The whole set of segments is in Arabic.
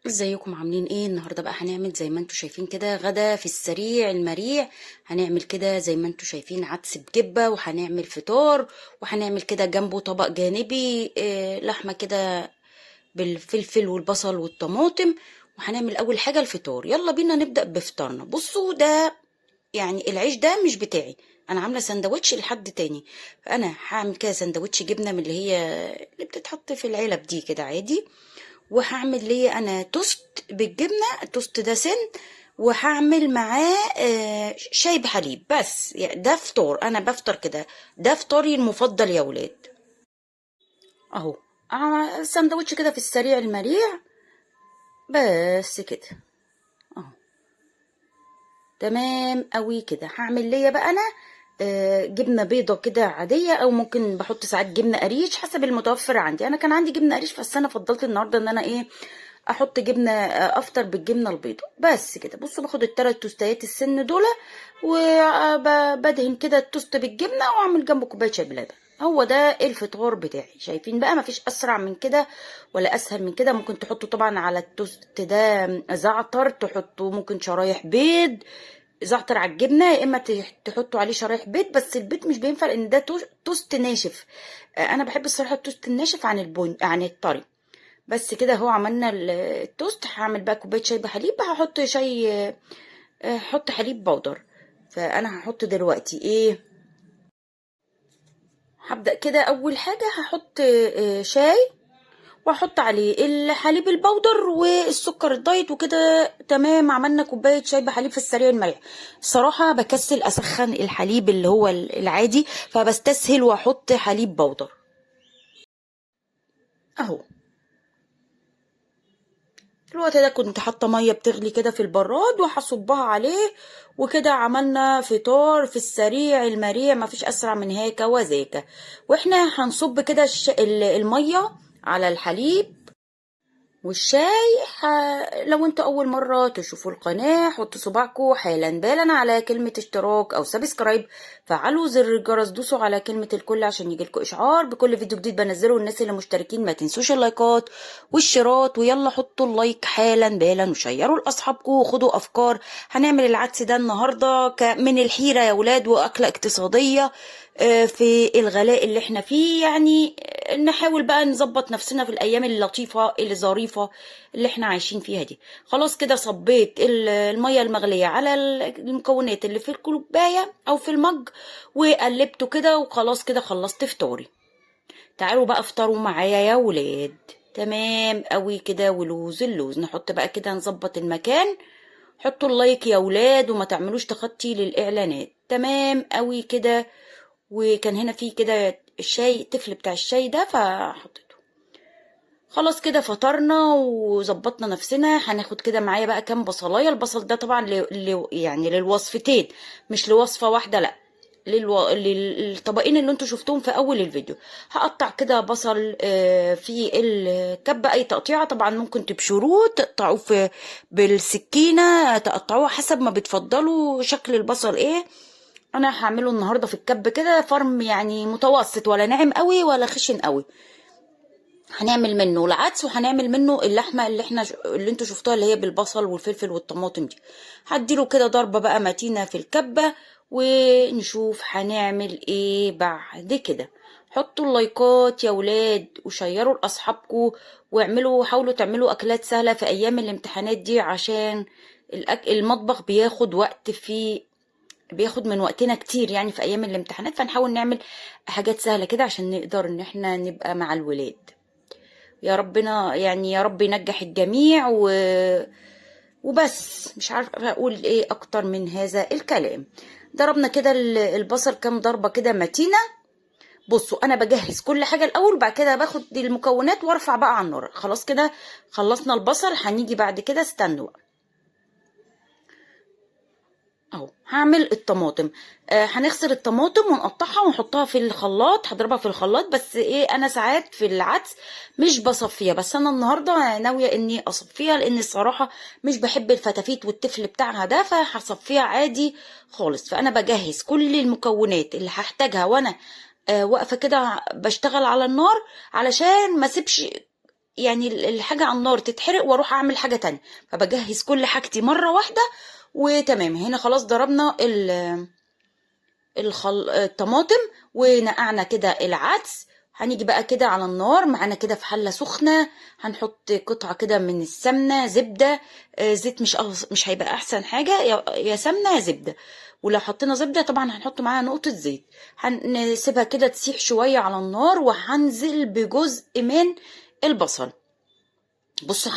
ازيكم عاملين ايه؟ النهارده بقى هنعمل زي ما انتوا شايفين كده غدا في السريع المريع. هنعمل كده زي ما انتوا شايفين عدس بجبه، وهنعمل فطار، وهنعمل كده جنبه طبق جانبي لحمه كده بالفلفل والبصل والطماطم. وهنعمل اول حاجه الفطار. يلا بينا نبدا بفطارنا. بصوا، ده يعني العيش ده مش بتاعي، انا عامله سندوتش لحد تاني. فانا هعمل كده سندوتش جبنه من اللي بتتحط في العلب دي كده عادي. وهعمل لي انا توست بالجبنه، التوست ده سن. وهعمل معاه شاي بحليب. بس يعني ده فطار، انا بفطر كده. ده فطاري المفضل يا ولاد. اهو سندوتش كده في السريع المريع. بس كده اهو. تمام قوي كده. هعمل ليا بقى انا جبنه بيضه كده عاديه، او ممكن بحط ساعات جبنه قريش حسب المتوفر عندي. انا كان عندي جبنه قريش، بس انا فضلت النهارده ان انا احط جبنه، افطر بالجبنه البيضاء. بس كده. بصوا، باخد الثلاث توستات السن دول، وبدهن كده التوست بالجبنه، واعمل جنبه كوبايه شاي بلبن. هو ده الفطار بتاعي. شايفين بقى؟ مفيش اسرع من كده ولا اسهل من كده. ممكن تحطوا طبعا على التوست ده زعتر، تحطوا ممكن شرايح بيض، زعتر على الجبنه، يا اما تحطوا عليه شرايح بيض. بس البيض مش بينفع لان ده توست ناشف. انا بحب الصراحه التوست الناشف عن عن الطري. بس كده هو عملنا التوست. هعمل بقى كوبايه شاي بحليب. هحط شاي، هحط حليب بودر. فانا هحط دلوقتي هبدأ كده. اول حاجه هحط شاي، واحط عليه الحليب البودر والسكر الدايت وكده. تمام، عملنا كوبايه شاي بحليب في السريع المريح. الصراحه بكسل اسخن الحليب اللي هو العادي، فبستسهل واحط حليب بودر. اهو. في الوقت ده كنت حاطه ميه بتغلي كده في البراد، وهصبها عليه. وكده عملنا فطار في السريع المريع. مفيش اسرع من هيك وذاك. واحنا هنصب كده الميه على الحليب والشاي. لو انتوا اول مرة تشوفوا القناة، حطوا صباعكم حالا بالا على كلمة اشتراك او سبسكرايب. فعلوا زر الجرس، دوسوا على كلمة الكل عشان يجيلكوا اشعار بكل فيديو جديد بنزله. الناس اللي مشتركين ما تنسوش اللايكات والشيرات. ويلا حطوا اللايك حالا بالا وشيروا لاصحابكم وخدوا افكار. هنعمل العدس ده النهاردة من الحيرة يا ولاد، واكلة اقتصادية في الغلاء اللي احنا فيه يعني. نحاول بقى نظبط نفسنا في الايام اللطيفه الظريفه اللي احنا عايشين فيها دي. خلاص كده صبيت الميه المغليه على المكونات اللي في الكوبايه او في المج، وقلبته كده. وخلاص كده خلصت فطاري. تعالوا بقى افطروا معايا يا ولاد. تمام قوي كده. ولوز اللوز نحط بقى كده، نظبط المكان. حطوا اللايك يا ولاد، وما تعملوش تخطي للاعلانات. تمام قوي كده. وكان هنا في كده الشاي، التفل بتاع الشاي ده، فحطيته. خلاص كده فطرنا وظبطنا نفسنا. هناخد كده معايا بقى كام بصلايه. البصل ده طبعا يعني للوصفتين، مش لوصفه واحده، لا، للطبقين اللي انتوا شفتوهم في اول الفيديو. هقطع كده بصل في الكبه اي تقطيعه. طبعا ممكن تبشروه، تقطعوه بالسكينه، تقطعوه حسب ما بتفضلوا شكل البصل انا هعمله النهارده في الكب كده فرم، يعني متوسط، ولا ناعم قوي ولا خشن قوي. هنعمل منه العدس، وهنعمل منه اللحمه اللي انتوا شفتوها، اللي هي بالبصل والفلفل والطماطم دي. هديله كده ضربه بقى متينه في الكبه، ونشوف هنعمل ايه بعد كده. حطوا اللايكات يا ولاد، وشيروا لاصحابكم، حاولوا تعملوا اكلات سهله في ايام الامتحانات دي، عشان المطبخ بياخد من وقتنا كتير يعني في ايام الامتحانات. فنحاول نعمل حاجات سهله كده عشان نقدر ان احنا نبقى مع الولاد. يا ربنا يعني، يا رب ينجح الجميع وبس. مش عارفه اقول ايه اكتر من هذا الكلام. ضربنا كده البصل كام ضربه كده متينه. بصوا، انا بجهز كل حاجه الاول، وبعد كده باخد المكونات وارفع بقى على النار. خلاص كده خلصنا البصل. هنيجي بعد كده، استنوا اهو. هعمل الطماطم. هنغسل الطماطم ونقطعها ونحطها في الخلاط. هضربها في الخلاط. بس انا ساعات في العدس مش بصفيها، بس انا النهارده ناويه اني اصفيها، لان الصراحه مش بحب الفتافيت والتفل بتاعها ده، فهصفيها عادي خالص. فانا بجهز كل المكونات اللي هحتاجها وانا واقفه كده بشتغل على النار، علشان ما اسيبش يعني الحاجة على النار تتحرق واروح اعمل حاجة تانية، فبجهز كل حاجتي مرة واحدة وتمام. هنا خلاص ضربنا الطماطم ونقعنا كده العدس. هنيجي بقى كده على النار معانا كده في حلة سخنة، هنحط قطعة كده من السمنة، زبدة، زيت مش هيبقى احسن حاجة، يا سمنة يا زبدة. ولو حطينا زبدة طبعا هنحط معاها نقطة زيت. هنسيبها كده تسيح شوية على النار، وهنزل بجزء من البصل. بصوا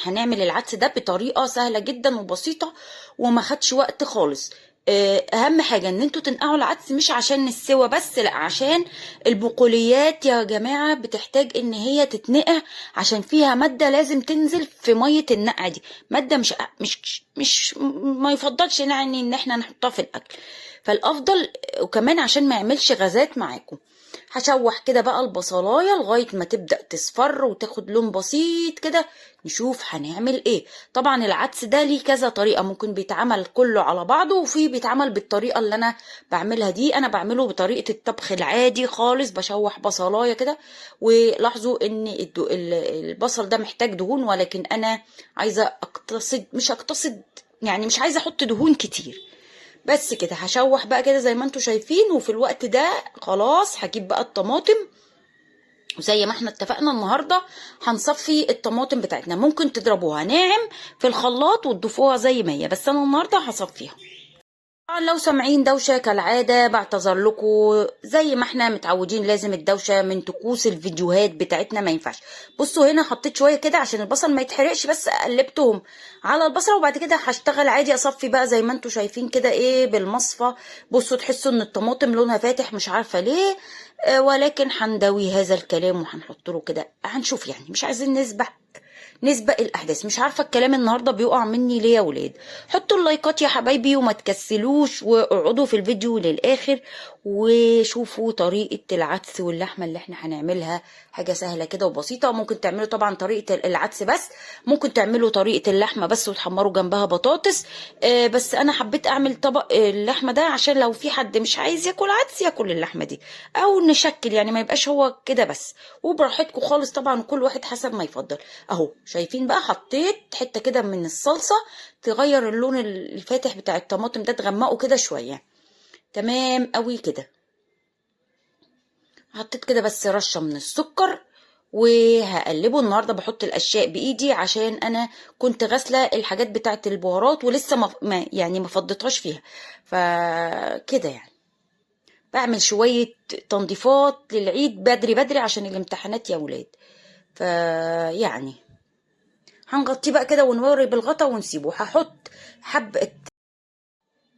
هنعمل العدس ده بطريقة سهلة جدا وبسيطة وما خدش وقت خالص. اهم حاجة ان انتوا تنقعوا العدس مش عشان السوا بس، لا، عشان البقوليات يا جماعة بتحتاج ان هي تتنقع، عشان فيها مادة لازم تنزل في مية النقع دي، مادة مش ما يفضلش يعني ان احنا نحطها في الاكل، فالافضل. وكمان عشان ما يعملش غازات معاكم. هشوح كده بقى البصلايه لغايه ما تبدا تصفر وتاخد لون بسيط كده. نشوف هنعمل ايه. طبعا العدس ده ليه كذا طريقه، ممكن بيتعمل كله على بعضه، وفي بيتعمل بالطريقه اللي انا بعملها دي. انا بعمله بطريقه الطبخ العادي خالص، بشوح بصلايه كده. ولاحظوا ان البصل ده محتاج دهون، ولكن انا عايزه مش اقتصد، يعني مش عايزه احط دهون كتير. بس كده هشوح بقى كده زي ما انتوا شايفين. وفي الوقت ده خلاص هجيب بقى الطماطم، وزي ما احنا اتفقنا النهارده هنصفي الطماطم بتاعتنا. ممكن تضربوها ناعم في الخلاط وتضيفوها زي ما هي، بس انا النهارده هصفيها. طبعا لو سامعين دوشة كالعادة بعتذر لكم، زي ما احنا متعودين لازم الدوشة من طقوس الفيديوهات بتاعتنا، ما ينفعش. بصوا هنا حطيت شوية كده عشان البصل ما يتحرقش، بس قلبتهم على البصل، وبعد كده هشتغل عادي اصفي بقى زي ما انتوا شايفين كده ايه بالمصفى. بصوا تحسوا ان الطماطم لونها فاتح، مش عارفة ليه. ولكن هندوي هذا الكلام وهنحط له كده، هنشوف يعني، مش عايزين نسبق الاحداث. مش عارفه الكلام النهارده بيقع مني ليه يا ولاد. حطوا اللايكات يا حبايبي وما تكسلوش، واقعدوا في الفيديو للاخر وشوفوا طريقه العدس واللحمه اللي احنا هنعملها. حاجه سهله كده وبسيطه. ممكن تعملوا طبعا طريقه العدس بس، ممكن تعملوا طريقه اللحمه بس وتحمروا جنبها بطاطس. بس انا حبيت اعمل طبق اللحمه ده عشان لو في حد مش عايز ياكل عدس ياكل اللحمه دي، او نشكل يعني ما يبقاش هو كده بس. وبراحتكم خالص طبعا، كل واحد حسب ما يفضل. اهو شايفين بقى حطيت حته كده من الصلصه تغير اللون الفاتح بتاع الطماطم ده، تغمقه كده شويه. تمام قوي كده. حطيت كده بس رشه من السكر وهقلبه. النهارده بحط الاشياء بايدي عشان انا كنت غاسله الحاجات بتاعه البهارات ولسه ما فضيتهاش فيها، فكده يعني بعمل شويه تنظيفات للعيد بدري بدري عشان الامتحانات يا ولاد. فيعني هنغطيه بقى كده ونوري بالغطا ونسيبه. هحط حبة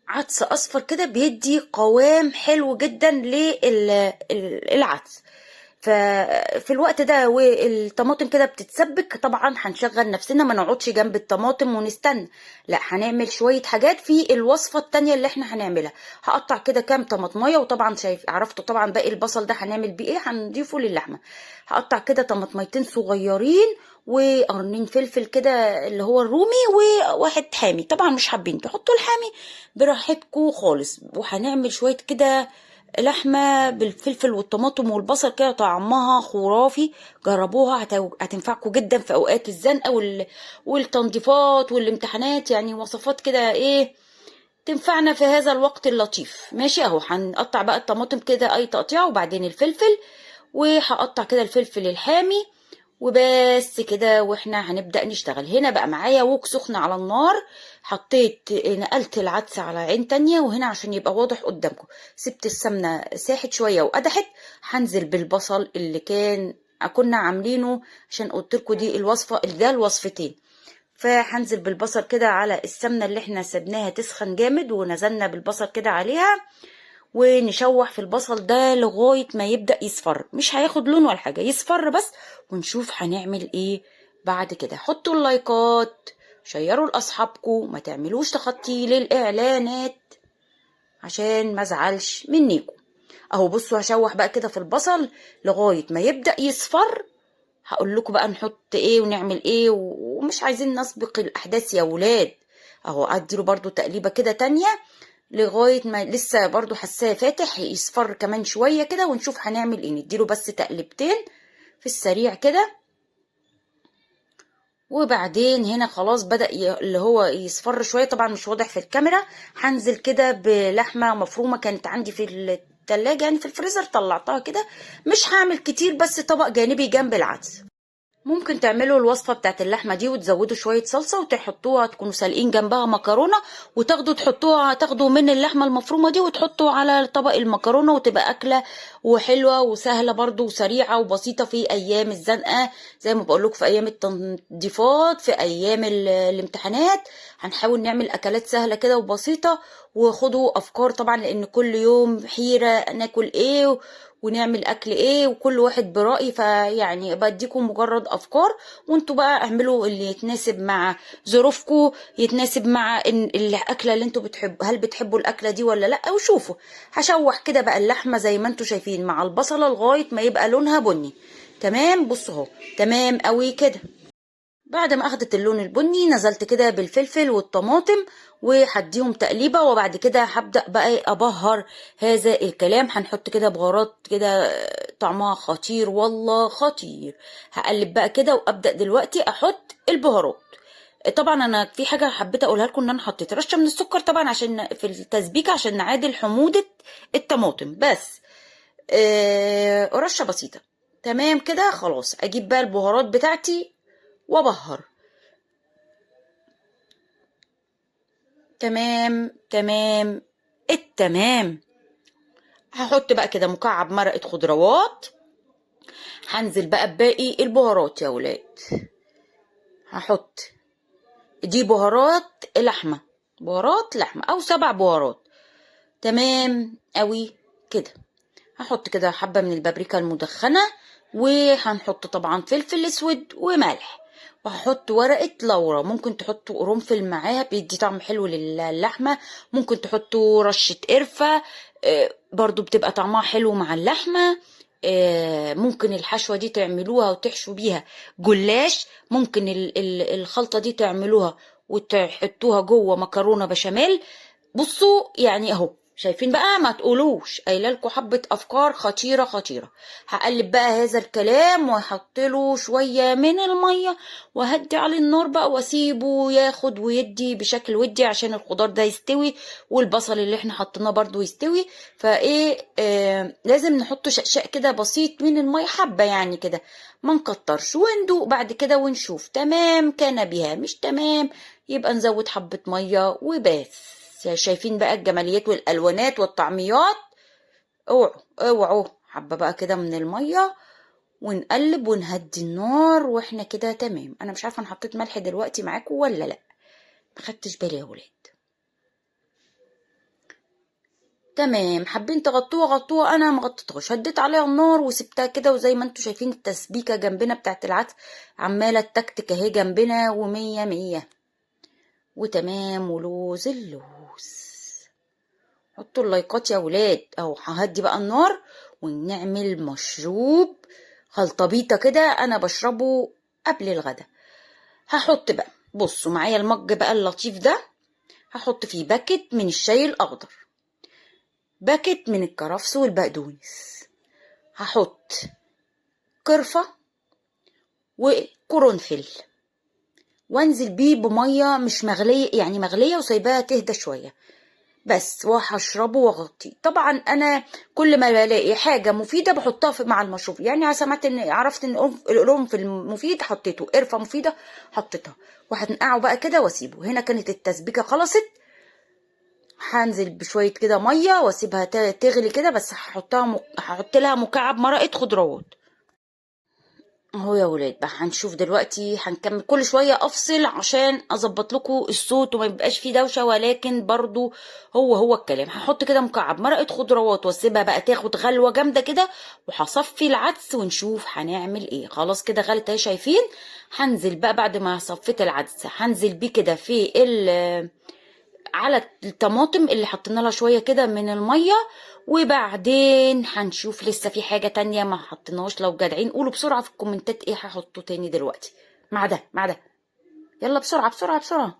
عدس اصفر كده بيدي قوام حلو جدا للعدس. ففي الوقت ده والطماطم كده بتتسبك، طبعا هنشغل نفسنا ما نقعدش جنب الطماطم ونستنى، لا، هنعمل شوية حاجات في الوصفة التانية اللي احنا هنعملها. هقطع كده كام طماطمية، وطبعا عرفتوا طبعا باقي البصل ده هنعمل بيه ايه، هنضيفه للحمة. هقطع كده طماطميتين صغيرين وقرنين فلفل كده اللي هو الرومي، وواحد حامي. طبعا مش حابين تحطوا الحامي براحتكم خالص. وهنعمل شوية كده لحمة بالفلفل والطماطم والبصل كده، طعمها خرافي. جربوها هتنفعكم جدا في اوقات الزنقة والتنظيفات والامتحانات، يعني وصفات كده ايه تنفعنا في هذا الوقت اللطيف. ماشي اهو هنقطع بقى الطماطم كده اي تقطيع، وبعدين الفلفل، وهقطع كده الفلفل الحامي وبس كده. واحنا هنبدأ نشتغل. هنا بقى معايا ووك سخنة على النار، نقلت العدس على عين تانية، وهنا عشان يبقى واضح قدامكم سبت السمنة ساحت شوية وقدحت. هنزل بالبصل اللي كنا عاملينه، عشان قلت لكم دي الوصفة، ده الوصفتين. فهنزل بالبصل كده على السمنة اللي احنا سبناها تسخن جامد، ونزلنا بالبصل كده عليها، ونشوح في البصل ده لغاية ما يبدأ يصفر. مش هياخد لون ولا حاجة، يصفر بس. ونشوف هنعمل ايه بعد كده. حطوا اللايكات، شيروا لأصحابكم، ما تعملوش تخطي للإعلانات عشان ما ازعلش منيكم. اهو بصوا هشوح بقى كده في البصل لغاية ما يبدأ يصفر. هقول لكم بقى نحط ايه ونعمل ايه، ومش عايزين نسبق الأحداث يا ولاد. اهو اديله برضو تقليبة كده تانية لغاية ما لسه برضو حساه فاتح، يصفر كمان شوية كده ونشوف هنعمل ايه. نديله بس تقلبتين في السريع كده وبعدين هنا خلاص بدأ اللي هو يصفر شوية، طبعا مش واضح في الكاميرا. هنزل كده بلحمة مفرومة كانت عندي في التلاجة، يعني في الفريزر، طلعتها كده. مش هعمل كتير، بس طبق جانبي جنب العدس. ممكن تعملوا الوصفة بتاعت اللحمة دي وتزودوا شوية صلصة وتحطوها، تكونوا سالقين جنبها مكرونة، وتاخدوا تاخدوا من اللحمة المفرومة دي وتحطوا على طبق المكرونة، وتبقى أكلة وحلوة وسهلة برضو وسريعة وبسيطة في أيام الزنقة. زي ما بقولكوا في أيام التنظيفات، في أيام الامتحانات، هنحاول نعمل أكلات سهلة كده وبسيطة. وخدوا أفكار طبعا، لأن كل يوم حيرة ناكل إيه ونعمل اكل ايه، وكل واحد برأي. فيعني بديكم مجرد افكار، وانتوا بقى اعملوا اللي يتناسب مع ظروفكم، يتناسب مع ان الاكله اللي انتوا بتحبوا، هل بتحبوا الاكله دي ولا لا. وشوفوا، هشوح كده بقى اللحمه زي ما انتوا شايفين مع البصله لغايه ما يبقى لونها بني. تمام، بصوا اهو تمام قوي كده. بعد ما اخدت اللون البني، نزلت كده بالفلفل والطماطم وهديهم تقليبه. وبعد كده هبدا بقى ابهر هذا الكلام. هنحط كده بهارات كده طعمها خطير، والله خطير. هقلب بقى كده، وابدا دلوقتي احط البهارات. طبعا انا في حاجه حبيت اقولها لكم، ان انا حطيت رشه من السكر طبعا عشان في التسبيكه، عشان نعادل حموضه الطماطم بس. رشه بسيطه. تمام كده خلاص. اجيب بقى البهارات بتاعتي وابهر. تمام تمام التمام. هحط بقى كده مكعب مرقة خضروات. هنزل بقى بباقي البهارات يا ولاد. هحط دي بهارات لحمة، بهارات لحمة او 7 بهارات. تمام قوي كده. هحط كده حبة من البابريكا المدخنة، وهنحط طبعا فلفل اسود وملح، وهحط ورقة لورا. ممكن تحطوا قرنفل معاها بيدي طعم حلو للحمة. ممكن تحطوا رشة قرفة، برضو بتبقى طعمها حلو مع اللحمة. ممكن الحشوة دي تعملوها وتحشوا بيها جلاش. ممكن الخلطة دي تعملوها وتحطوها جوه مكرونة بشاميل. بصوا يعني اهو، شايفين بقى؟ ما تقولوش قايله لكم حبه افكار خطيره خطيره. هقلب بقى هذا الكلام واحط له شويه من الميه، وهدي على النار بقى واسيبه ياخد ويدي بشكل ودي عشان الخضار ده يستوي، والبصل اللي احنا حطيناه برضو يستوي. فايه لازم نحط شقشق كده بسيط من الميه، حبه يعني كده، ما نكترش، وندوق بعد كده ونشوف تمام كان بها. مش تمام يبقى نزود حبه ميه وبس. شايفين بقى الجماليات والالوانات والطعميات؟ اوعوا اوعوا. حبه بقى كده من الميه، ونقلب ونهدي النار، واحنا كده تمام. انا مش عارفه انا حطيت ملح دلوقتي معاكم ولا لا، ما خدتش بالي يا ولاد. تمام، حابين تغطوها غطوها، انا ما غطيتهاش، هديت عليها النار وسبتها كده. وزي ما انتم شايفين التسبيكه جنبنا بتاعت العدس عماله تكتك اهي جنبنا، ومية مية وتمام. ولوز اللوز، حطوا اللايكات يا ولاد. اهو ههدي بقى النار ونعمل مشروب خلطبيطه كده، انا بشربه قبل الغدا. هحط بقى، بصوا معايا المج بقى اللطيف ده، هحط فيه باكت من الشاي الاخضر، باكت من الكرفس والبقدونس، هحط قرفه وقرنفل، وانزل بيه بميه مش مغليه، يعني مغليه وسايباها تهدى شويه بس، وهشربه واغطيه. طبعا انا كل ما بلاقي حاجه مفيده بحطها مع المشروب. يعني سمعت ان عرفت ان القرنفل مفيد حطيته، قرفه مفيده حطيتها، وهنقعه بقى كده واسيبه. هنا كانت التسبيكه خلصت. هنزل بشويه كده ميه واسيبها تغلي كده، بس هحط لها مكعب مرقه خضروات اهو يا ولاد. بقى هنشوف دلوقتي، هنكمل. كل شويه افصل عشان اظبط لكم الصوت وما يبقاش فيه دوشه، ولكن برضو هو الكلام. هحط كده مكعب مرقه خضروات واسيبها بقى تاخد غلوه جامده كده، وهصفي العدس ونشوف هنعمل ايه. خلاص كده غلت اهي، شايفين؟ هنزل بقى بعد ما صفيت العدس، هنزل بيه كده في على الطماطم اللي حطينا لها شويه كده من الميه. وبعدين هنشوف لسه في حاجه تانية ما حطيناش. لو جدعين قولوا بسرعه في الكومنتات ايه هحطه تاني دلوقتي مع ده. يلا بسرعه بسرعه بسرعه.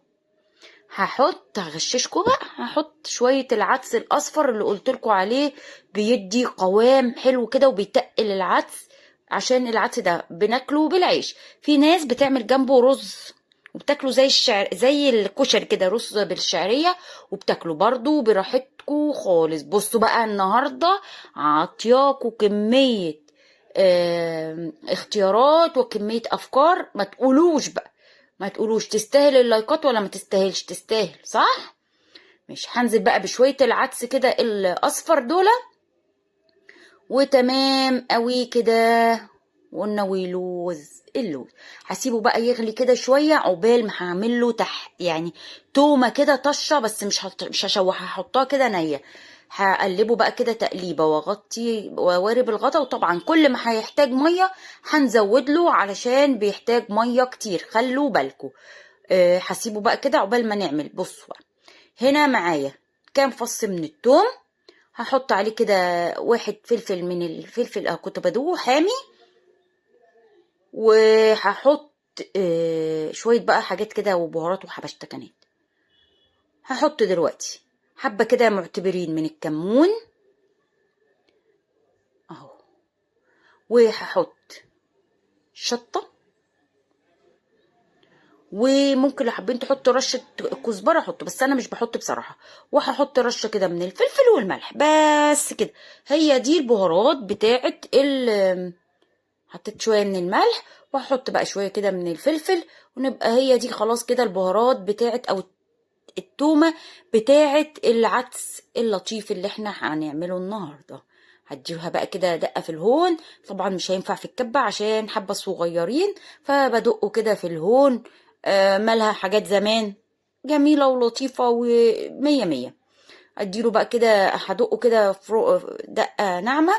هغششكوا بقى. هحط شويه العدس الاصفر اللي قلت لكم عليه، بيدي قوام حلو كده وبيتقل العدس عشان العدس ده بناكله بالعيش. في ناس بتعمل جنبه رز وبتاكله زي زي الكشري كده، رز بالشعريه، وبتاكله برضو براحتكم خالص. بصوا بقى النهارده عطياكوا كميه اختيارات وكميه افكار، ما تقولوش بقى، ما تقولوش تستاهل اللايكات ولا ما تستاهلش، تستاهل صح. مش هنزل بقى بشويه العدس كده الاصفر دول، وتمام قوي كده. والنوي اللوز هسيبه بقى يغلي كده شويه، عقبال ما هعمل له يعني تومه كده طشه، بس مش هشوحها، هحطها كده نيه. هقلبه بقى كده تقليبه واغطي ووارب الغطا. وطبعا كل ما هيحتاج ميه هنزود له، علشان بيحتاج ميه كتير، خلوا بالكم. هسيبه بقى كده عقبال ما نعمل. بصوا بقى هنا معايا كام فص من التوم، هحط عليه كده 1 فلفل من الفلفل كنت بدوه حامي، وهحط شوية بقى حاجات كده وبهارات وحبشتكنات. هحط دلوقتي حبة كده معتبرين من الكمون اهو، وهحط شطة، وممكن لو حابين تحطوا رشة كزبرة حطوا، بس انا مش بحط بصراحة. وهحط رشة كده من الفلفل والملح، بس كده. هي دي البهارات بتاعت حطيت شوية من الملح، وهحط بقى شوية كده من الفلفل، ونبقى هي دي خلاص كده البهارات بتاعت او التومة بتاعت العدس اللطيف اللي احنا هنعمله النهاردة. هديها بقى كده دقة في الهون، طبعا مش هينفع في الكبة عشان حبة صغيرين، فبدقه كده في الهون. مالها حاجات زمان جميلة ولطيفة ومية مية. اديله بقى كده، هدقه كده دقة ناعمة،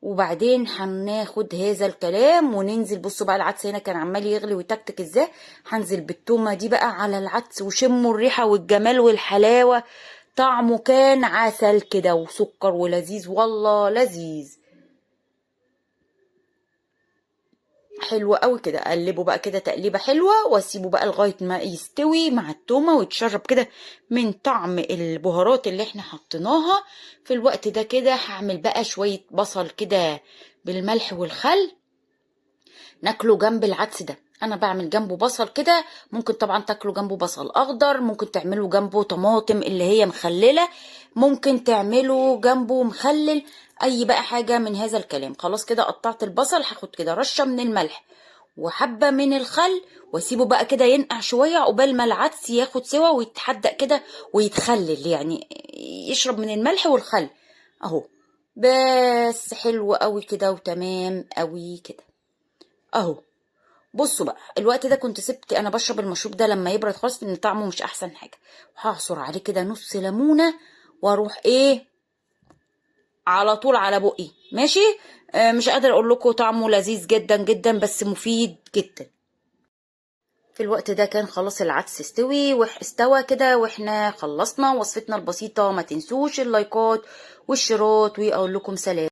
وبعدين هناخد هذا الكلام وننزل. بصوا بقى العدس هنا كان عمال يغلي ويتكتك ازاي. هنزل بالتومه دي بقى على العدس، وشموا الريحه والجمال والحلاوه. طعمه كان عسل كده وسكر ولذيذ، والله لذيذ حلو قوي كده. اقلبه بقى كده تقليبه حلوه، واسيبه بقى لغايه ما يستوي مع التومه ويتشرب كده من طعم البهارات اللي احنا حطيناها. في الوقت ده كده هعمل بقى شويه بصل كده بالملح والخل، ناكله جنب العدس ده. انا بعمل جنبه بصل كده، ممكن طبعا تاكلوا جنبه بصل اخضر، ممكن تعملوا جنبه طماطم اللي هي مخلله، ممكن تعملوا جنبه مخلل، اي بقى حاجه من هذا الكلام. خلاص كده قطعت البصل، هاخد كده رشه من الملح وحبه من الخل، واسيبه بقى كده ينقع شويه عقبال ما العدس ياخد سوا ويتحدق كده ويتخلل، يعني يشرب من الملح والخل اهو. بس حلو قوي كده وتمام قوي كده اهو. بصوا بقى الوقت ده كنت سبت انا بشرب المشروب ده لما يبرد خالص، ان طعمه مش احسن حاجه. وهعصر عليه كده نص ليمونه، واروح على طول على بقي ماشي. مش قادر اقول لكم طعمه لذيذ جدا جدا، بس مفيد جدا. في الوقت ده كان خلاص العدس استوى كده، واحنا خلصنا وصفتنا البسيطه. ما تنسوش اللايكات والشيرات، واقول لكم سلام.